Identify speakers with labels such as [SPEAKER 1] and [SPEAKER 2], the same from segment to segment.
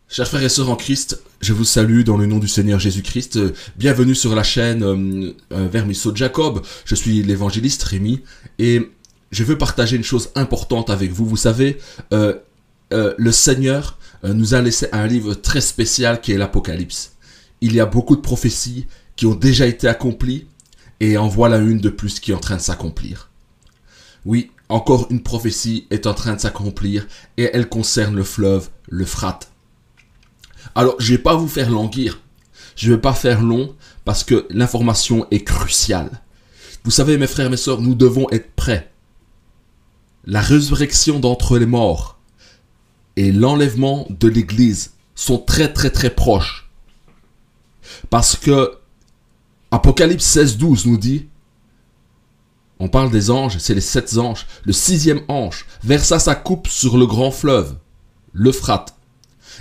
[SPEAKER 1] Chers frères et sœurs en Christ, je vous salue dans le nom du Seigneur Jésus-Christ. Bienvenue sur la chaîne Vermisseau de Jacob. Je suis l'évangéliste Rémi et je veux partager une chose importante avec vous. Vous savez, le Seigneur nous a laissé un livre très spécial qui est l'Apocalypse. Il y a beaucoup de prophéties qui ont déjà été accomplies et en voilà une de plus qui est en train de s'accomplir. Oui, encore une prophétie est en train de s'accomplir et elle concerne le fleuve, l'Euphrate. Alors, je ne vais pas vous faire languir, je ne vais pas faire long parce que l'information est cruciale. Vous savez, mes frères et mes sœurs, nous devons être prêts. La résurrection d'entre les morts et l'enlèvement de l'Église sont très proches. Parce que Apocalypse 16:12 nous dit, on parle des anges, c'est les 7 anges, le 6e ange versa sa coupe sur le grand fleuve, l'Euphrate,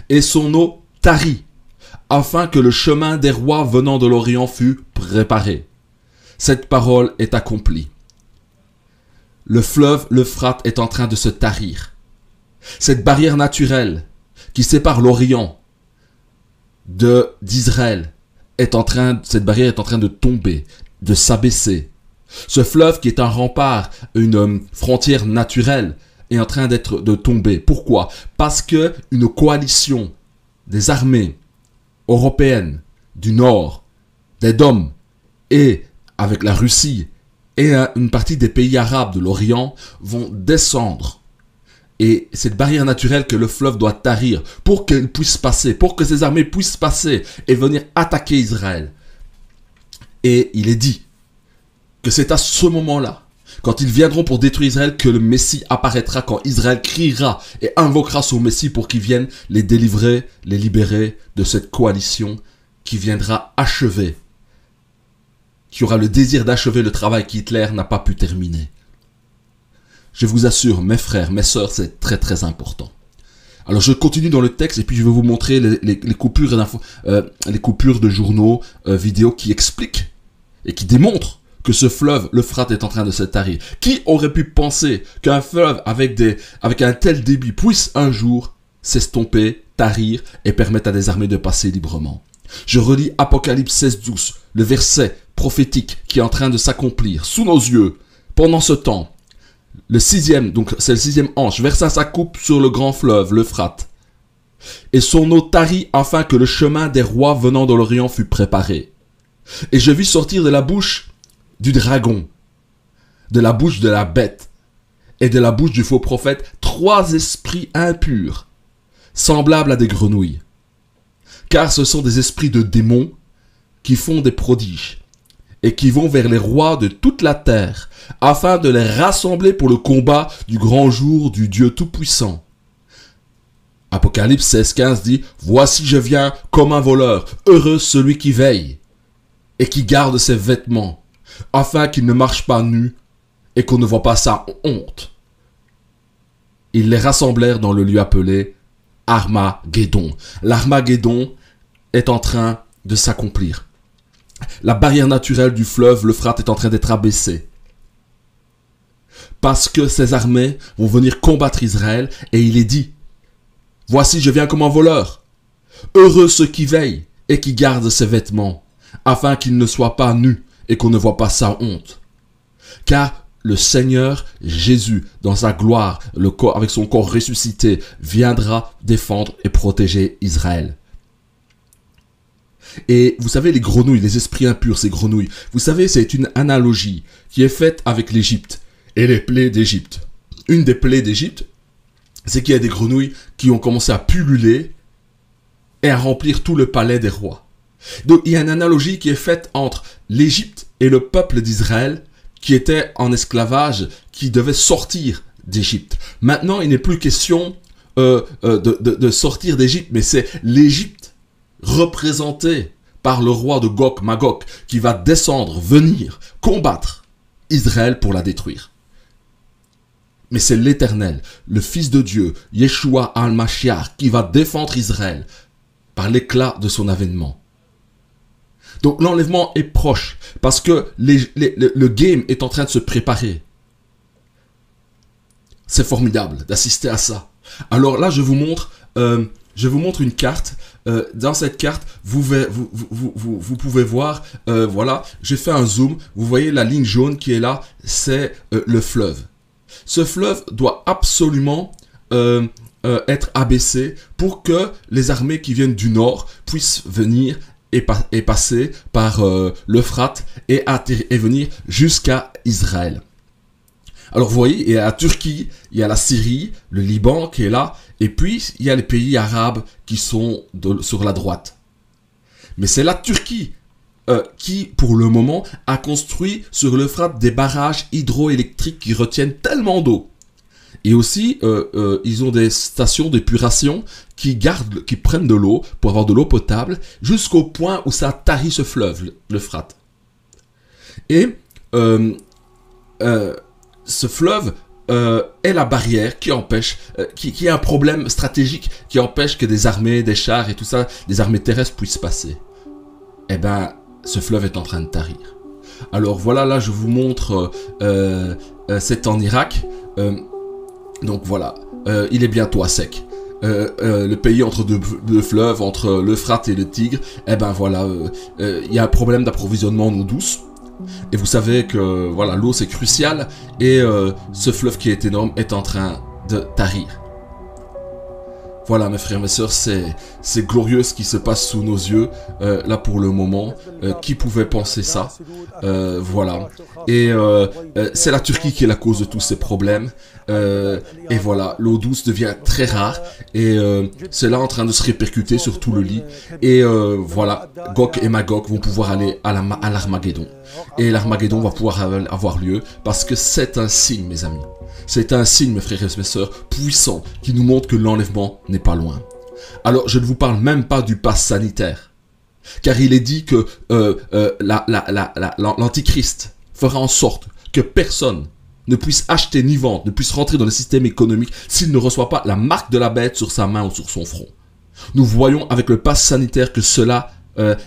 [SPEAKER 1] et son eau tarit, afin que le chemin des rois venant de l'Orient fût préparé. Cette parole est accomplie. Le fleuve, l'Euphrate, est en train de se tarir. Cette barrière naturelle qui sépare l'Orient d'Israël, cette barrière est en train de tomber, de s'abaisser. Ce fleuve qui est un rempart, une frontière naturelle, est en train de tomber. Pourquoi? Parce que une coalition des armées européennes du Nord, des Dômes, et avec la Russie et une partie des pays arabes de l'Orient vont descendre. Et cette barrière naturelle que le fleuve doit tarir pour qu'elle puisse passer, pour que ces armées puissent passer et venir attaquer Israël. Et il est dit que c'est à ce moment-là, quand ils viendront pour détruire Israël, que le Messie apparaîtra, quand Israël criera et invoquera son Messie pour qu'il vienne les délivrer, les libérer de cette coalition qui viendra achever, qui aura le désir d'achever le travail qu'Hitler n'a pas pu terminer. Je vous assure, mes frères, mes sœurs, c'est très important. Alors je continue dans le texte et puis je vais vous montrer les coupures de journaux, vidéos qui expliquent et qui démontrent que ce fleuve, l'Euphrate, est en train de se tarir. Qui aurait pu penser qu'un fleuve avec un tel débit puisse un jour s'estomper, tarir et permettre à des armées de passer librement? Je relis Apocalypse 16:12, le verset prophétique qui est en train de s'accomplir sous nos yeux. Pendant ce temps, c'est le 6e ange, versa sa coupe sur le grand fleuve, l'Euphrate, et son eau tarit afin que le chemin des rois venant de l'Orient fût préparé. Et je vis sortir de la bouche du dragon, de la bouche de la bête et de la bouche du faux prophète 3 esprits impurs, semblables à des grenouilles. Car ce sont des esprits de démons qui font des prodiges et qui vont vers les rois de toute la terre afin de les rassembler pour le combat du grand jour du Dieu Tout-Puissant. Apocalypse 16:15 dit « Voici je viens comme un voleur, heureux celui qui veille et qui garde ses vêtements, afin qu'il ne marche pas nu et qu'on ne voit pas sa honte. » Ils les rassemblèrent dans le lieu appelé Armageddon. L'Armageddon est en train de s'accomplir. La barrière naturelle du fleuve, l'Euphrate, est en train d'être abaissée. Parce que ces armées vont venir combattre Israël et il est dit « Voici je viens comme un voleur. Heureux ceux qui veillent et qui gardent ses vêtements, afin qu'ils ne soient pas nus et qu'on ne voit pas sa honte. Car le Seigneur Jésus, dans sa gloire, avec son corps ressuscité, viendra défendre et protéger Israël. » Et vous savez, les grenouilles, les esprits impurs, ces grenouilles, vous savez, c'est une analogie qui est faite avec l'Égypte et les plaies d'Égypte. Une des plaies d'Égypte, c'est qu'il y a des grenouilles qui ont commencé à pulluler et à remplir tout le palais des rois. Donc il y a une analogie qui est faite entre l'Égypte et le peuple d'Israël qui était en esclavage, qui devait sortir d'Égypte. Maintenant, il n'est plus question de sortir d'Égypte, mais c'est l'Égypte représentée par le roi de Gog Magog qui va descendre, venir combattre Israël pour la détruire. Mais c'est l'Éternel, le Fils de Dieu, Yeshua al-Mashiach, qui va défendre Israël par l'éclat de son avènement. Donc l'enlèvement est proche parce que le game est en train de se préparer. C'est formidable d'assister à ça. Alors là, je vous montre je vous montre une carte. Dans cette carte, vous pouvez voir, voilà, j'ai fait un zoom. Vous voyez la ligne jaune qui est là, c'est le fleuve. Ce fleuve doit absolument être abaissé pour que les armées qui viennent du nord puissent venir et passer par l'Euphrate et venir jusqu'à Israël. Alors vous voyez, il y a la Turquie, il y a la Syrie, le Liban qui est là, et puis il y a les pays arabes qui sont sur la droite. Mais c'est la Turquie qui, pour le moment, a construit sur l'Euphrate des barrages hydroélectriques qui retiennent tellement d'eau. Et aussi, ils ont des stations d'épuration qui prennent de l'eau pour avoir de l'eau potable jusqu'au point où ça tarit ce fleuve, l'Euphrate. Et ce fleuve est la barrière qui empêche, qui est un problème stratégique qui empêche que des armées, des chars et tout ça, des armées terrestres puissent passer. Eh ben, ce fleuve est en train de tarir. Alors voilà, là je vous montre, c'est en Irak. Donc voilà, il est bientôt à sec. Le pays entre deux fleuves, entre l'Euphrate et le Tigre, eh ben voilà, il y a un problème d'approvisionnement en eau douce. Et vous savez que voilà, l'eau c'est crucial et ce fleuve qui est énorme est en train de tarir. Voilà mes frères, mes sœurs, c'est glorieux ce qui se passe sous nos yeux, là pour le moment. Qui pouvait penser ça? Voilà. Et c'est la Turquie qui est la cause de tous ces problèmes. Et voilà, l'eau douce devient très rare. Et c'est là en train de se répercuter sur tout le lit. Et voilà, Gog et Magog vont pouvoir aller à l'Armageddon. Et l'Armageddon va pouvoir avoir lieu parce que c'est un signe, mes amis. C'est un signe, mes frères et mes sœurs, puissant, qui nous montre que l'enlèvement n'est pas loin. Alors, je ne vous parle même pas du pass sanitaire. Car il est dit que l'Antichrist fera en sorte que personne ne puisse acheter ni vendre, ne puisse rentrer dans le système économique s'il ne reçoit pas la marque de la bête sur sa main ou sur son front. Nous voyons avec le pass sanitaire que cela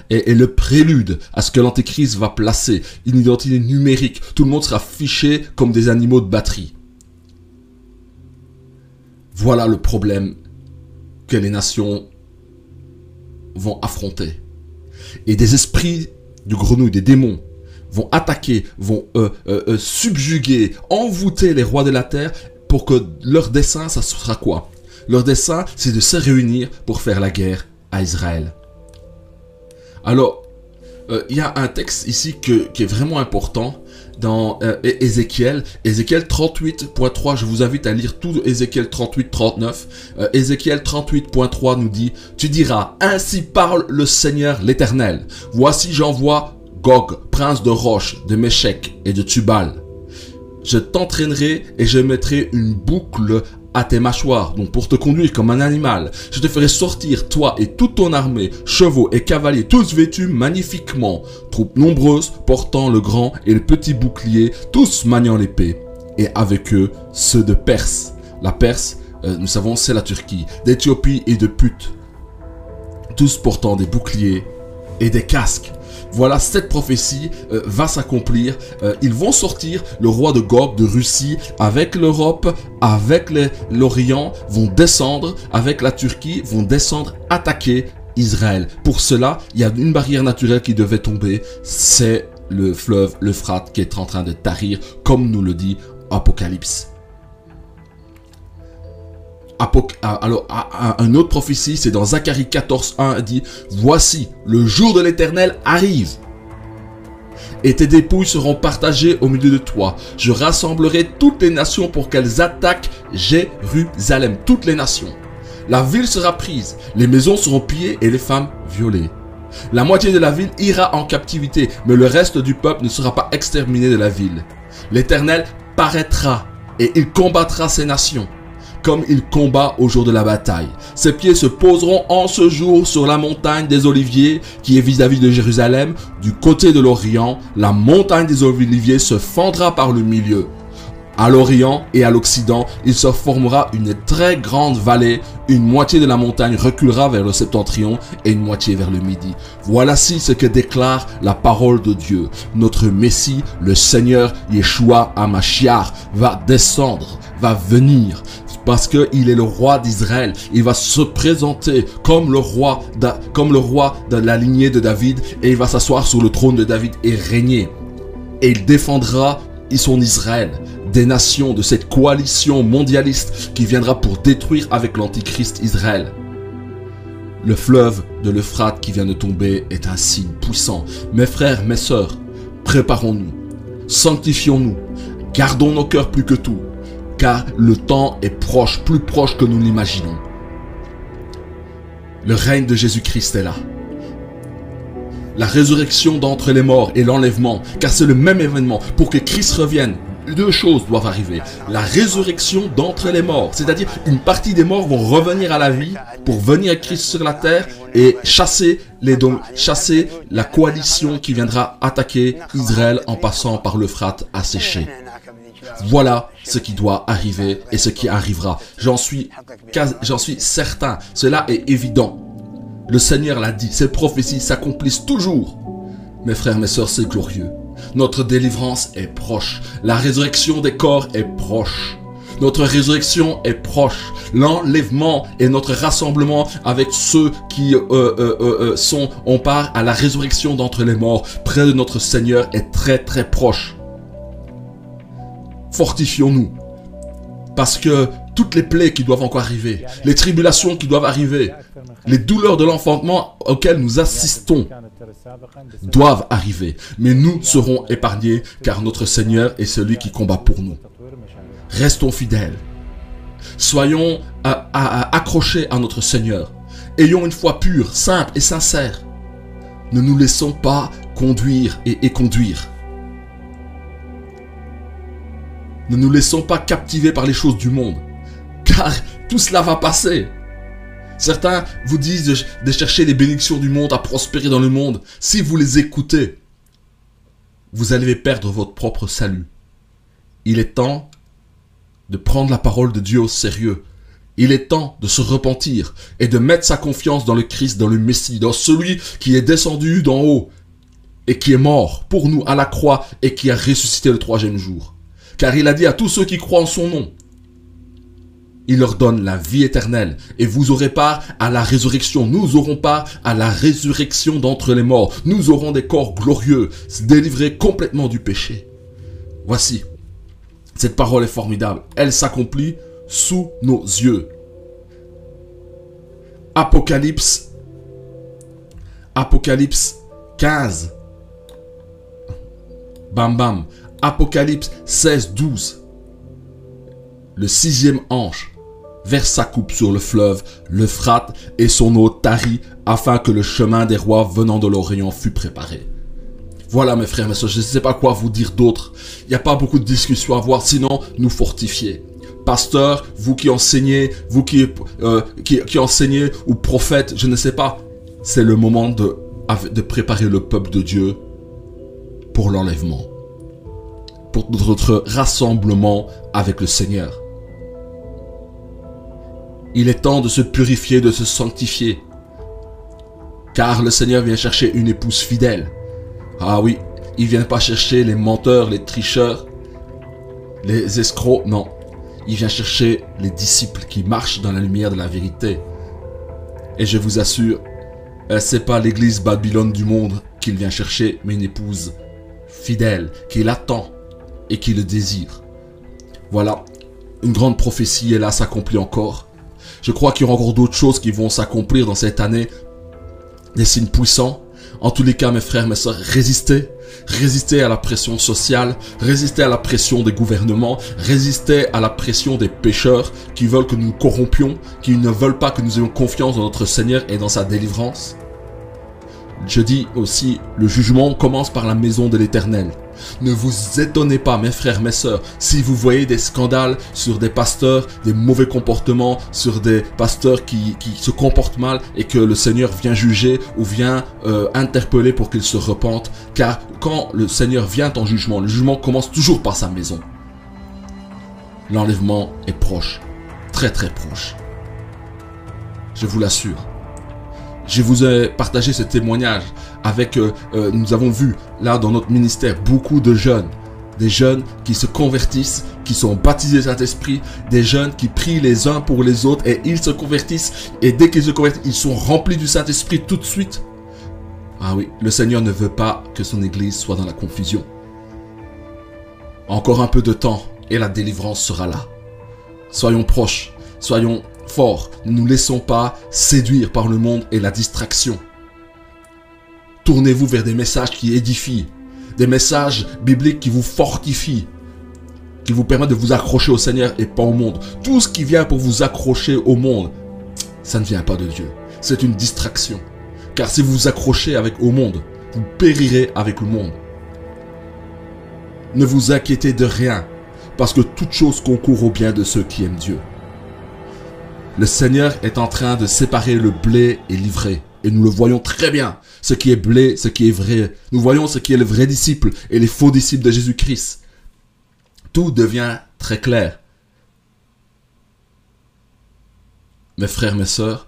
[SPEAKER 1] est le prélude à ce que l'Antéchrist va placer, une identité numérique. Tout le monde sera fiché comme des animaux de batterie. Voilà le problème que les nations vont affronter. Et des esprits de grenouilles, des démons, vont attaquer, vont subjuguer, envoûter les rois de la terre pour que leur dessein, ça sera quoi? Leur dessein, c'est de se réunir pour faire la guerre à Israël. Alors, il y a un texte ici qui est vraiment important dans Ézéchiel 38.3. Je vous invite à lire tout Ézéchiel 38.39. Ézéchiel 38.3 nous dit: tu diras, ainsi parle le Seigneur l'Éternel. Voici j'envoie Gog, prince de Roche, de Méchec et de Tubal. Je t'entraînerai et je mettrai une boucle à tes mâchoires, donc pour te conduire comme un animal. Je te ferai sortir, toi et toute ton armée, chevaux et cavaliers, tous vêtus magnifiquement, troupes nombreuses portant le grand et le petit bouclier, tous maniant l'épée, et avec eux ceux de Perse. La Perse, nous savons, c'est la Turquie, d'Éthiopie et de Put, tous portant des boucliers et des casques. Voilà, cette prophétie va s'accomplir. Ils vont sortir, le roi de Gog de Russie, avec l'Europe, avec l'Orient, vont descendre, avec la Turquie, vont descendre, attaquer Israël. Pour cela, il y a une barrière naturelle qui devait tomber, c'est le fleuve, l'Euphrate, qui est en train de tarir, comme nous le dit Apocalypse. Alors, une autre prophétie, c'est dans Zacharie 14.1, dit: voici, le jour de l'Éternel arrive. Et tes dépouilles seront partagées au milieu de toi. Je rassemblerai toutes les nations pour qu'elles attaquent Jérusalem. Toutes les nations. La ville sera prise, les maisons seront pillées et les femmes violées. La moitié de la ville ira en captivité, mais le reste du peuple ne sera pas exterminé de la ville. L'Éternel paraîtra et il combattra ces nations, comme il combat au jour de la bataille. Ses pieds se poseront en ce jour sur la montagne des Oliviers, qui est vis-à-vis de Jérusalem, du côté de l'Orient. La montagne des Oliviers se fendra par le milieu. À l'Orient et à l'Occident, il se formera une très grande vallée. Une moitié de la montagne reculera vers le septentrion et une moitié vers le midi. Voici ce que déclare la parole de Dieu. Notre Messie, le Seigneur Yeshua HaMashiach, va descendre, va venir. parce qu'il est le roi d'Israël. Il va se présenter comme le roi de la lignée de David, et il va s'asseoir sur le trône de David et régner. Et il défendra son Israël des nations, de cette coalition mondialiste qui viendra pour détruire avec l'Antichrist Israël. Le fleuve de l'Euphrate qui vient de tomber est un signe puissant. Mes frères, mes sœurs, préparons-nous, sanctifions-nous, gardons nos cœurs plus que tout, car le temps est proche, plus proche que nous l'imaginons. Le règne de Jésus-Christ est là. La résurrection d'entre les morts et l'enlèvement, car c'est le même événement. Pour que Christ revienne, deux choses doivent arriver. La résurrection d'entre les morts, c'est-à-dire une partie des morts vont revenir à la vie pour venir à Christ sur la terre et chasser la coalition qui viendra attaquer Israël en passant par l'Euphrate asséché. Voilà ce qui doit arriver et ce qui arrivera. J'en suis certain. Cela est évident. Le Seigneur l'a dit. Ces prophéties s'accomplissent toujours. Mes frères, mes sœurs, c'est glorieux. Notre délivrance est proche. La résurrection des corps est proche. Notre résurrection est proche. L'enlèvement et notre rassemblement avec ceux qui on part à la résurrection d'entre les morts près de notre Seigneur est très très proche. Fortifions-nous, parce que toutes les plaies qui doivent encore arriver, les tribulations qui doivent arriver, les douleurs de l'enfantement auxquelles nous assistons doivent arriver. Mais nous serons épargnés, car notre Seigneur est celui qui combat pour nous. Restons fidèles. Soyons accrochés à notre Seigneur. Ayons une foi pure, simple et sincère. Ne nous laissons pas conduire et conduire. Ne nous laissons pas captiver par les choses du monde, car tout cela va passer. Certains vous disent de chercher les bénédictions du monde, à prospérer dans le monde. Si vous les écoutez, vous allez perdre votre propre salut. Il est temps de prendre la parole de Dieu au sérieux. Il est temps de se repentir et de mettre sa confiance dans le Christ, dans le Messie, dans celui qui est descendu d'en haut et qui est mort pour nous à la croix et qui a ressuscité le troisième jour. Car il a dit à tous ceux qui croient en son nom, il leur donne la vie éternelle. Et vous aurez part à la résurrection. Nous aurons part à la résurrection d'entre les morts. Nous aurons des corps glorieux, délivrés complètement du péché. Voici, cette parole est formidable. Elle s'accomplit sous nos yeux. Apocalypse 15. Bam bam. Apocalypse 16, 12. Le 6e ange verse sa coupe sur le fleuve, l'Euphrate, et son eau tarit, afin que le chemin des rois venant de l'Orient fût préparé. Voilà mes frères, mes sœurs, je ne sais pas quoi vous dire d'autre. Il n'y a pas beaucoup de discussions à avoir, sinon nous fortifier. Pasteur, vous qui enseignez, qui enseignez, ou prophète, je ne sais pas. C'est le moment de préparer le peuple de Dieu pour l'enlèvement. Pour notre rassemblement avec le Seigneur. Il est temps de se purifier, de se sanctifier. Car le Seigneur vient chercher une épouse fidèle. Ah oui, il ne vient pas chercher les menteurs, les tricheurs, les escrocs, non. Il vient chercher les disciples qui marchent dans la lumière de la vérité. Et je vous assure, c'est pas l'église Babylone du monde qu'il vient chercher, mais une épouse fidèle, qui l'attend et qui le désire. Voilà, une grande prophétie est là, s'accomplit encore. Je crois qu'il y aura encore d'autres choses qui vont s'accomplir dans cette année. Des signes puissants. En tous les cas, mes frères, mes sœurs, résistez. Résistez à la pression sociale, résistez à la pression des gouvernements, résistez à la pression des pécheurs qui veulent que nous nous corrompions, qui ne veulent pas que nous ayons confiance dans notre Seigneur et dans sa délivrance. Je dis aussi, le jugement commence par la maison de l'Éternel. Ne vous étonnez pas, mes frères, mes sœurs, si vous voyez des scandales sur des pasteurs, des mauvais comportements, sur des pasteurs qui se comportent mal et que le Seigneur vient juger ou vient interpeller pour qu'ils se repentent. Car quand le Seigneur vient en jugement, le jugement commence toujours par sa maison. L'enlèvement est proche, très très proche. Je vous l'assure. Je vous ai partagé ce témoignage avec, nous avons vu là dans notre ministère beaucoup de jeunes, des jeunes qui se convertissent, qui sont baptisés Saint-Esprit, des jeunes qui prient les uns pour les autres et ils se convertissent. Et dès qu'ils se convertissent, ils sont remplis du Saint-Esprit tout de suite. Ah oui, le Seigneur ne veut pas que son Église soit dans la confusion. Encore un peu de temps et la délivrance sera là. Soyons proches, soyons forts, ne nous laissons pas séduire par le monde et la distraction. Tournez-vous vers des messages qui édifient, des messages bibliques qui vous fortifient, qui vous permettent de vous accrocher au Seigneur et pas au monde. Tout ce qui vient pour vous accrocher au monde, ça ne vient pas de Dieu. C'est une distraction. Car si vous vous accrochez au monde, vous périrez avec le monde. Ne vous inquiétez de rien, parce que toute chose concourt au bien de ceux qui aiment Dieu. Le Seigneur est en train de séparer le blé et l'ivraie. Et nous le voyons très bien, ce qui est blé, ce qui est vrai. Nous voyons ce qui est le vrai disciple et les faux disciples de Jésus-Christ. Tout devient très clair. Mes frères, mes sœurs,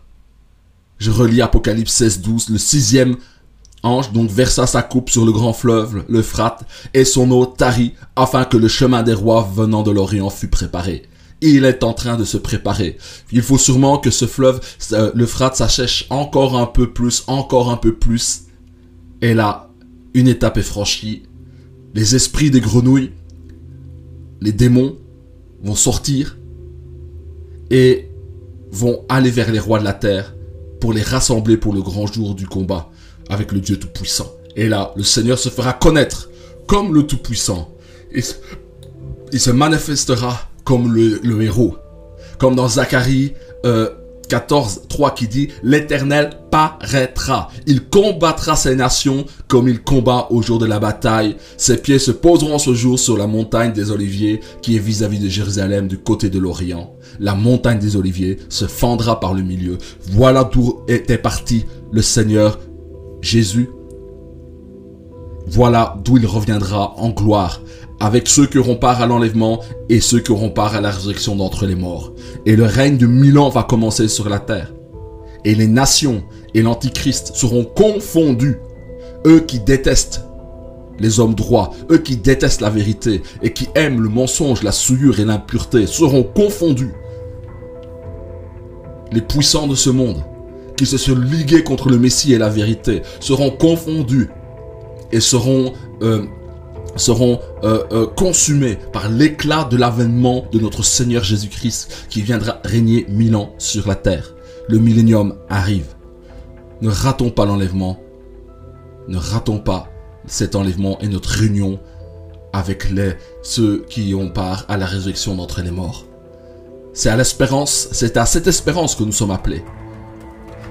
[SPEAKER 1] je relis Apocalypse 16-12, le 6e ange donc versa sa coupe sur le grand fleuve, l'Euphrate, et son eau tarit, afin que le chemin des rois venant de l'Orient fût préparé. Il est en train de se préparer. Il faut sûrement que ce fleuve, l'Euphrate, s'assèche encore un peu plus. Et là, une étape est franchie. Les esprits des grenouilles, les démons vont sortir et vont aller vers les rois de la terre pour les rassembler pour le grand jour du combat avec le Dieu Tout-Puissant. Et là, le Seigneur se fera connaître comme le Tout-Puissant. Il se manifestera comme le héros. Comme dans Zacharie 14, 3 qui dit « L'Éternel paraîtra. Il combattra ces nations comme il combat au jour de la bataille. Ses pieds se poseront ce jour sur la montagne des Oliviers qui est vis-à-vis de Jérusalem du côté de l'Orient. La montagne des Oliviers se fendra par le milieu. Voilà d'où était parti le Seigneur Jésus. Voilà d'où il reviendra en gloire, avec ceux qui auront part à l'enlèvement et ceux qui auront part à la résurrection d'entre les morts. Et le règne de 1000 ans va commencer sur la terre. Et les nations et l'Antichrist seront confondus. Eux qui détestent les hommes droits, eux qui détestent la vérité et qui aiment le mensonge, la souillure et l'impureté seront confondus. Les puissants de ce monde, qui se sont ligués contre le Messie et la vérité, seront confondus et seront consumés par l'éclat de l'avènement de notre Seigneur Jésus-Christ qui viendra régner 1000 ans sur la terre. Le millénium arrive. Ne ratons pas l'enlèvement. Ne ratons pas cet enlèvement et notre réunion avec ceux qui ont part à la résurrection d'entre les morts. C'est à cette espérance que nous sommes appelés.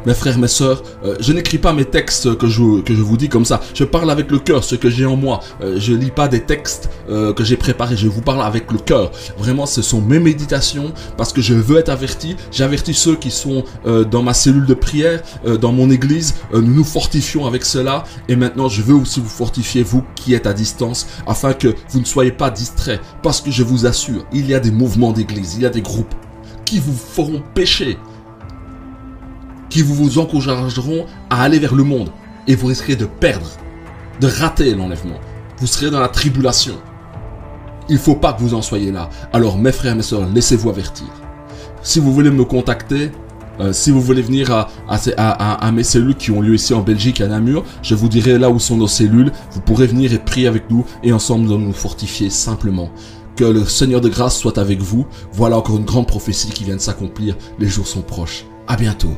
[SPEAKER 1] Mes frères, mes sœurs, je n'écris pas mes textes que je vous dis comme ça. Je parle avec le cœur, ce que j'ai en moi. Je lis pas des textes que j'ai préparés. Je vous parle avec le cœur. Vraiment, ce sont mes méditations parce que je veux être averti. J'avertis ceux qui sont dans ma cellule de prière, dans mon église. Nous nous fortifions avec cela. Et maintenant, je veux aussi vous fortifier, vous qui êtes à distance, afin que vous ne soyez pas distraits. Parce que je vous assure, il y a des mouvements d'église, il y a des groupes qui vous feront pécher, qui vous encourageront à aller vers le monde. Et vous risquerez de perdre, de rater l'enlèvement. Vous serez dans la tribulation. Il ne faut pas que vous en soyez là. Alors mes frères et mes sœurs, laissez-vous avertir. Si vous voulez me contacter, si vous voulez venir à mes cellules qui ont lieu ici en Belgique, à Namur, je vous dirai là où sont nos cellules. Vous pourrez venir et prier avec nous et ensemble nous allons nous fortifier simplement. Que le Seigneur de grâce soit avec vous. Voilà encore une grande prophétie qui vient de s'accomplir. Les jours sont proches. À bientôt.